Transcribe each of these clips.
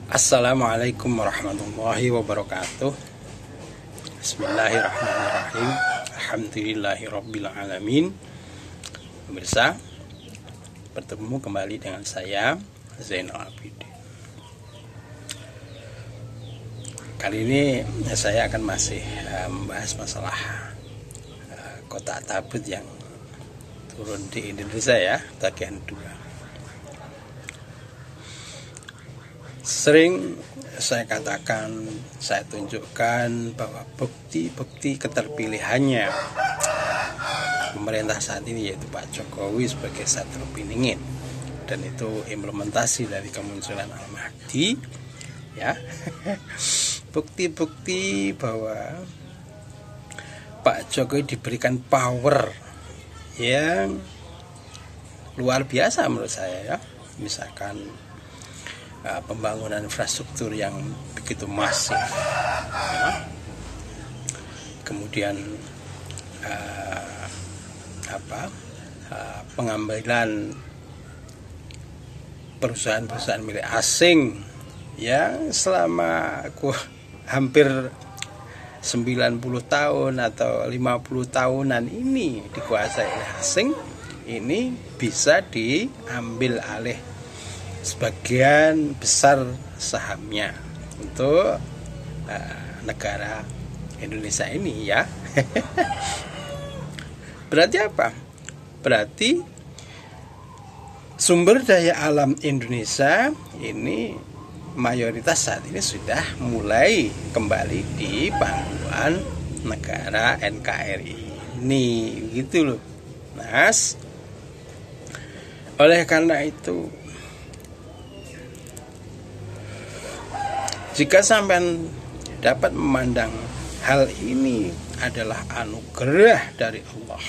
Assalamualaikum warahmatullahi wabarakatuh. Bismillahirrahmanirrahim. Alhamdulillahirrabbilalamin. Pemirsa, bertemu kembali dengan saya Zainal Abidin. Kali ini saya akan masih membahas masalah kota Tabut yang turun di Indonesia ya, bagian 2. Sering saya katakan, saya tunjukkan bahwa bukti-bukti keterpilihannya pemerintah saat ini, yaitu Pak Jokowi sebagai Satrio Piningin, dan itu implementasi dari kemunculan Al-Mahdi ya. Bukti-bukti bahwa Pak Jokowi diberikan power yang luar biasa menurut saya ya. Misalkan pembangunan infrastruktur yang begitu masif ya. Kemudian pengambilan perusahaan-perusahaan milik asing yang selama hampir 90 tahun atau 50 tahunan ini dikuasai oleh asing, ini bisa diambil alih sebagian besar sahamnya untuk negara Indonesia ini ya. Berarti apa? Berarti sumber daya alam Indonesia ini mayoritas saat ini sudah mulai kembali di pangkuan negara NKRI ini, gitu loh Mas. Oleh karena itu, jika sampean dapat memandang hal ini adalah anugerah dari Allah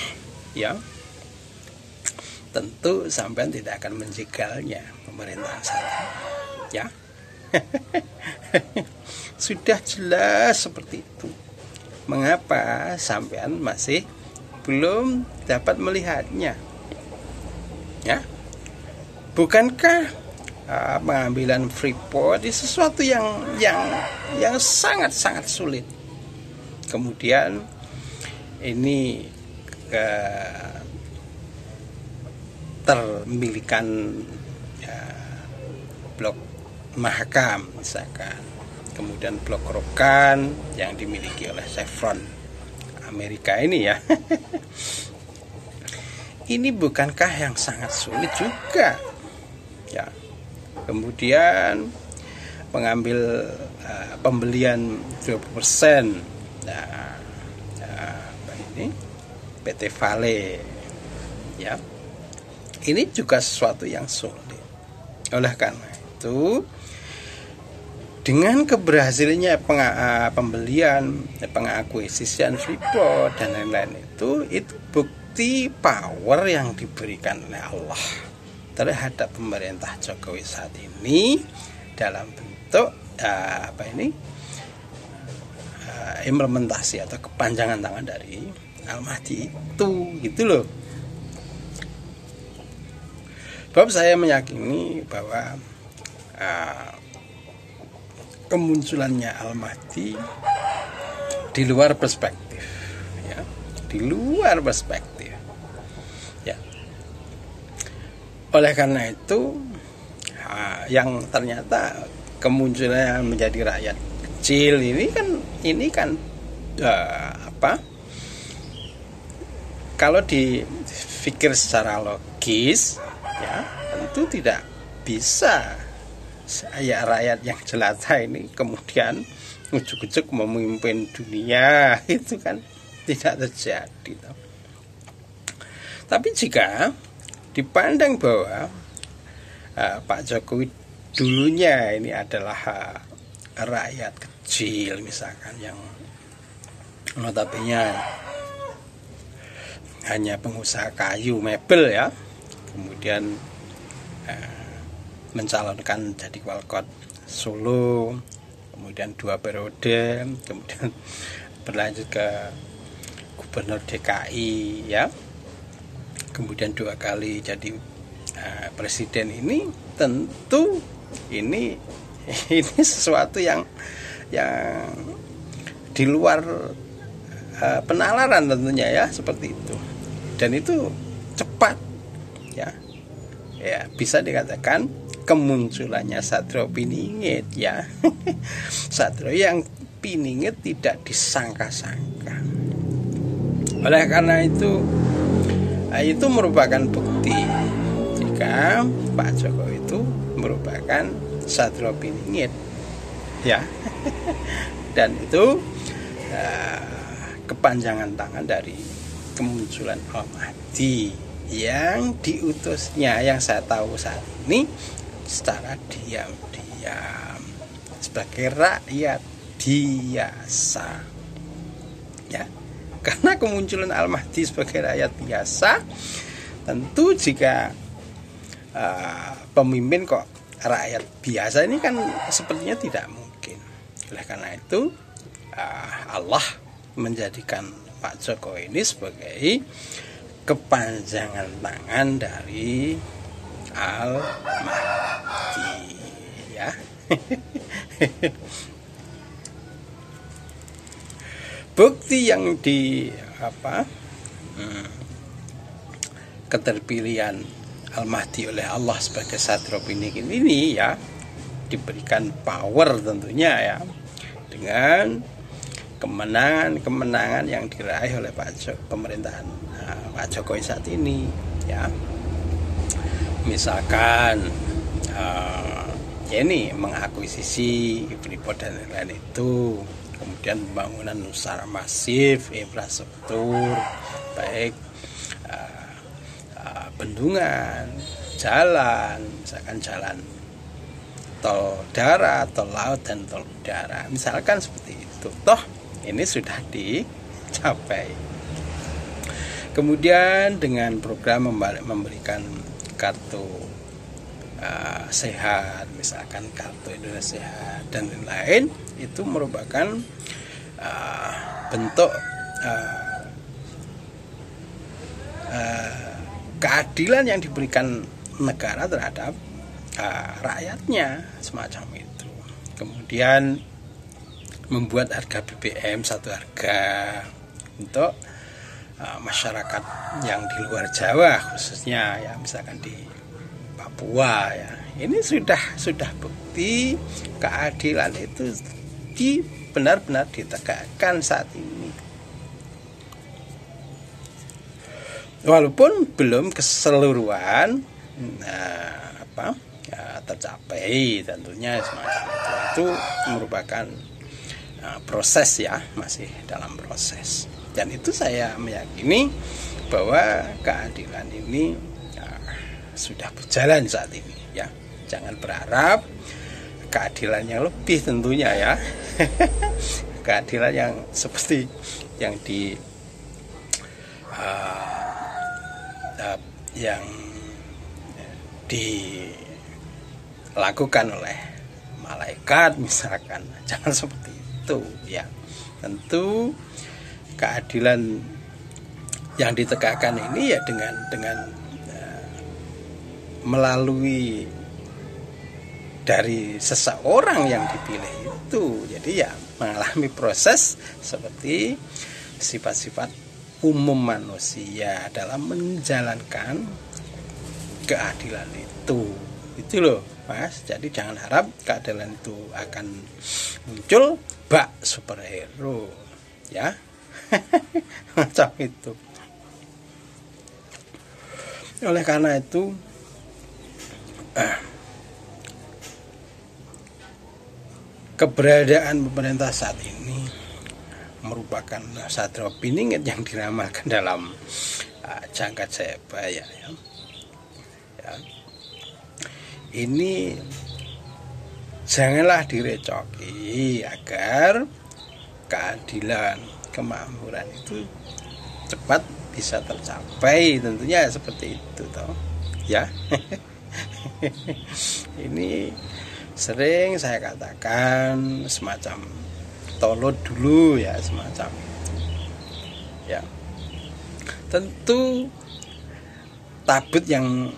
ya, tentu sampean tidak akan menjegalnya pemerintahan saat ini ya. Sudah jelas seperti itu. Mengapa sampean masih belum dapat melihatnya ya? Bukankah pengambilan Freeport itu sesuatu yang sangat sulit. Kemudian ini termilikan blok Mahakam misalkan, kemudian blok Rokan yang dimiliki oleh Chevron Amerika ini ya. Ini bukankah yang sangat sulit juga ya? Kemudian mengambil pembelian 20%. Ini PT Vale ya. Ini juga sesuatu yang sulit. Oleh karena itu, dengan keberhasilannya pembelian, pengakuisisian Freeport dan lain-lain itu bukti power yang diberikan oleh Allah terhadap pemerintah Jokowi saat ini dalam bentuk implementasi atau kepanjangan tangan dari Al-Mahdi itu, gitu loh. Sebab saya meyakini bahwa kemunculannya Al-Mahdi di luar perspektif ya, di luar perspektif ya. Oleh karena itu, yang ternyata kemunculannya menjadi rakyat kecil ini kan kalau dipikir secara logis ya, tentu tidak bisa saya rakyat yang jelata ini kemudian ujuk-ujuk memimpin dunia, itu kan tidak terjadi. Tapi jika dipandang bahwa Pak Jokowi dulunya ini adalah rakyat kecil misalkan yang notabene hanya pengusaha kayu mebel ya, kemudian mencalonkan jadi Walkot Solo, kemudian 2 periode, kemudian berlanjut ke Gubernur DKI ya, kemudian 2 kali jadi presiden. Ini tentu ini Ini sesuatu yang di luar penalaran tentunya ya, seperti itu. Dan itu cepat ya. Ya, bisa dikatakan kemunculannya Satrio Piningit ya. Satrio yang piningit tidak disangka-sangka. Oleh karena itu merupakan bukti jika Pak Jokowi itu merupakan Satrio Piningit ya. Dan itu kepanjangan tangan dari kemunculan Al-Mahdi yang diutusnya, yang saya tahu saat ini secara diam-diam sebagai rakyat biasa ya. Karena kemunculan Al-Mahdi sebagai rakyat biasa, tentu jika pemimpin kok rakyat biasa ini kan sepertinya tidak mungkin. Oleh karena itu Allah menjadikan Pak Jokowi ini sebagai kepanjangan tangan dari Al-Mahdi ya. Bukti yang keterpilihan Al-Mahdi oleh Allah sebagai Satrio Piningit ini ya, diberikan power tentunya ya, dengan kemenangan yang diraih oleh pemerintahan Pak Jokowi saat ini ya. Misalkan ya ini mengakuisisi Freeport dan lain-lain itu, kemudian pembangunan secara masif infrastruktur, baik bendungan, jalan, misalkan jalan tol darat, tol laut, dan tol udara, misalkan seperti itu. Toh ini sudah dicapai. Kemudian dengan program memberikan kartu sehat, misalkan kartu Indonesia Sehat dan lain-lain, itu merupakan bentuk keadilan yang diberikan negara terhadap rakyatnya, semacam itu. Kemudian membuat harga BBM satu harga untuk masyarakat yang di luar Jawa khususnya ya, misalkan di Papua ya. Ini sudah bukti keadilan itu benar-benar ditegakkan saat ini. Walaupun belum keseluruhan tercapai tentunya, semacam itu merupakan proses ya, masih dalam proses. Dan itu saya meyakini bahwa keadilan ini sudah berjalan saat ini ya. Jangan berharap keadilan yang lebih tentunya ya. Keadilan yang seperti yang dilakukan oleh malaikat misalkan, jangan seperti itu ya. Tentu keadilan yang ditegakkan ini ya dengan melalui dari seseorang yang dipilih itu. Jadi ya mengalami proses seperti sifat-sifat umum manusia dalam menjalankan keadilan itu loh Mas. Jadi jangan harap keadilan itu akan muncul bak superhero ya. Macam itu. Oleh karena itu keberadaan pemerintah saat ini merupakan Satrio Piningit yang diramalkan dalam Jangkat Jayabaya ya. Ini janganlah direcoki agar keadilan, kemakmuran itu cepat bisa tercapai, tentunya seperti itu toh ya. Ini sering saya katakan semacam tolot dulu ya, semacam ya. Tentu tabut yang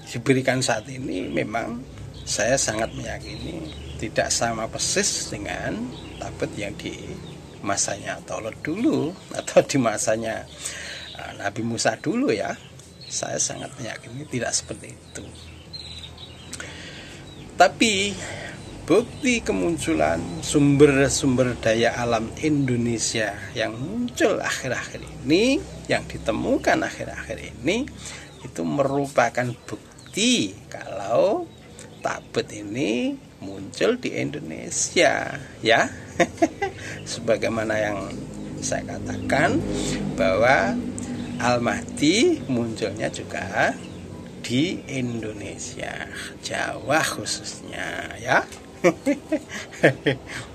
diberikan saat ini memang saya sangat meyakini tidak sama persis dengan Tabet yang di masanya Tolot dulu atau di masanya Nabi Musa dulu ya. Saya sangat meyakini tidak seperti itu. Tapi bukti kemunculan sumber-sumber daya alam Indonesia yang muncul akhir-akhir ini, yang ditemukan akhir-akhir ini, itu merupakan bukti kalau Tabet ini muncul di Indonesia ya. Sebagaimana yang saya katakan bahwa Al-Mahdi munculnya juga di Indonesia, Jawa khususnya ya.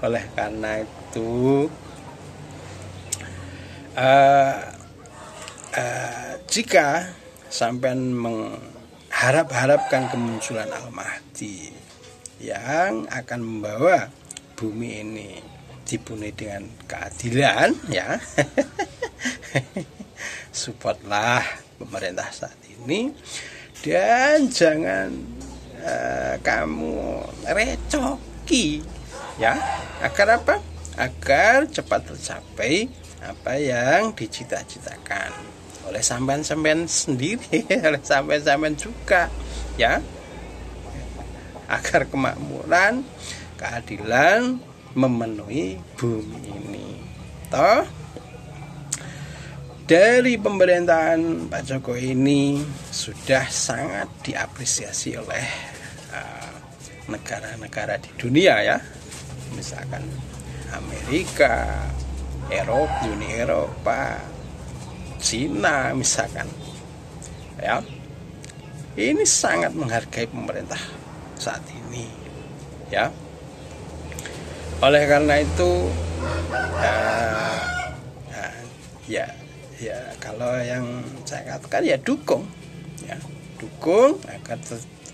Oleh karena itu jika sampean mengharap-harapkan kemunculan Al-Mahdi yang akan membawa bumi ini dipenuhi dengan keadilan ya, supportlah pemerintah saat ini dan jangan kamu recoki ya, agar apa? Agar cepat tercapai apa yang dicita-citakan oleh sampean-sampean sendiri, oleh sampean-sampean juga ya, agar kemakmuran, keadilan memenuhi bumi ini. Toh dari pemerintahan Pak Jokowi ini sudah sangat diapresiasi oleh negara-negara di dunia ya, misalkan Amerika, Eropa, Uni Eropa, Cina misalkan ya. Ini sangat menghargai pemerintah saat ini ya. Oleh karena itu ya kalau yang saya katakan ya dukung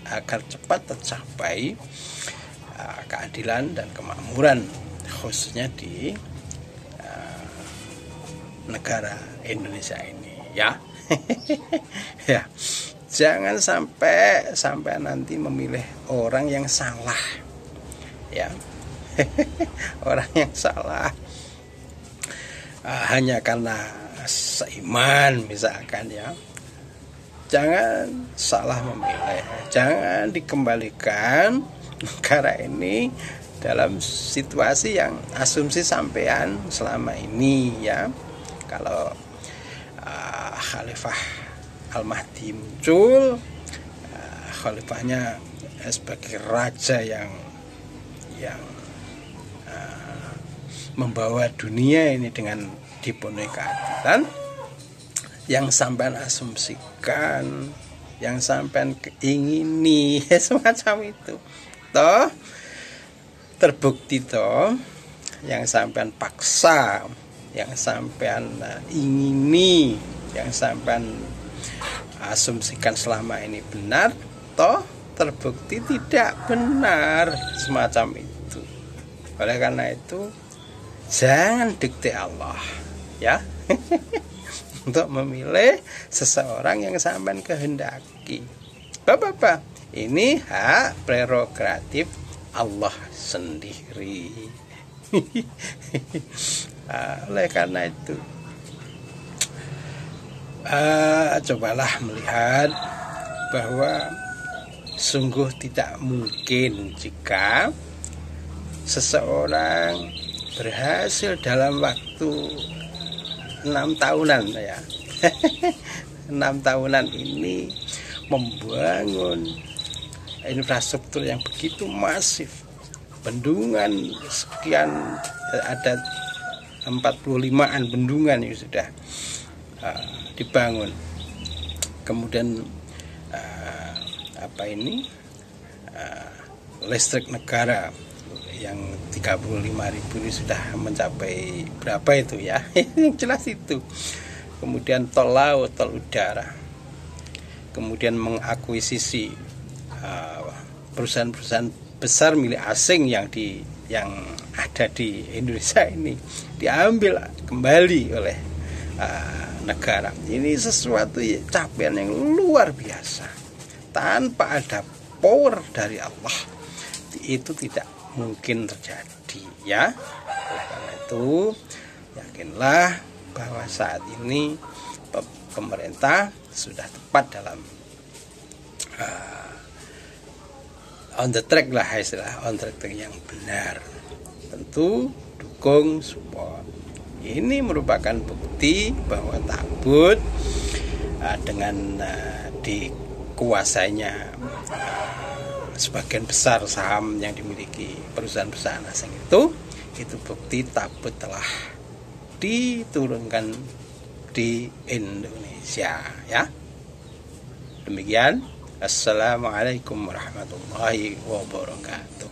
agar cepat tercapai keadilan dan kemakmuran khususnya di negara Indonesia ini ya. Ya, jangan sampai nanti memilih orang yang salah ya. Orang yang salah hanya karena seiman misalkan ya. Jangan salah memilih, jangan dikembalikan negara ini dalam situasi yang asumsi sampean selama ini ya. Kalau Khalifah Al-Mahdi muncul, khalifahnya sebagai raja yang membawa dunia ini dengan dipenuhi keadilan, yang sampean asumsikan, yang sampean ingini semacam itu, toh terbukti toh yang sampean paksa, yang sampean ingini, yang sampean asumsikan selama ini benar, toh terbukti tidak benar semacam itu. Oleh karena itu jangan dikte Allah ya. Untuk memilih seseorang yang sampean kehendaki. Bapak-bapak, ini hak prerogatif Allah sendiri. Oleh karena itu cobalah melihat bahwa sungguh tidak mungkin jika seseorang berhasil dalam waktu 6 tahunan ya. 6 tahunan ini membangun infrastruktur yang begitu masif, bendungan sekian, ada 45-an bendungan yang sudah dibangun. Kemudian listrik negara yang 35.000 ini sudah mencapai berapa itu ya. Yang jelas itu. Kemudian tol laut, tol udara. Kemudian mengakuisisi perusahaan-perusahaan besar milik asing yang ada di Indonesia ini, diambil kembali oleh negara. Ini sesuatu capaian yang luar biasa, tanpa ada power dari Allah, itu tidak mungkin terjadi ya. Oleh karena itu yakinlah bahwa saat ini pemerintah sudah tepat dalam on the track lah, istilah on track yang benar. Tentu dukung, support. Ini merupakan bukti bahwa Takbut dengan dikuasainya sebagian besar saham yang dimiliki perusahaan-perusahaan asing itu bukti Takbut telah diturunkan di Indonesia ya. Demikian, assalamualaikum warahmatullahi wabarakatuh.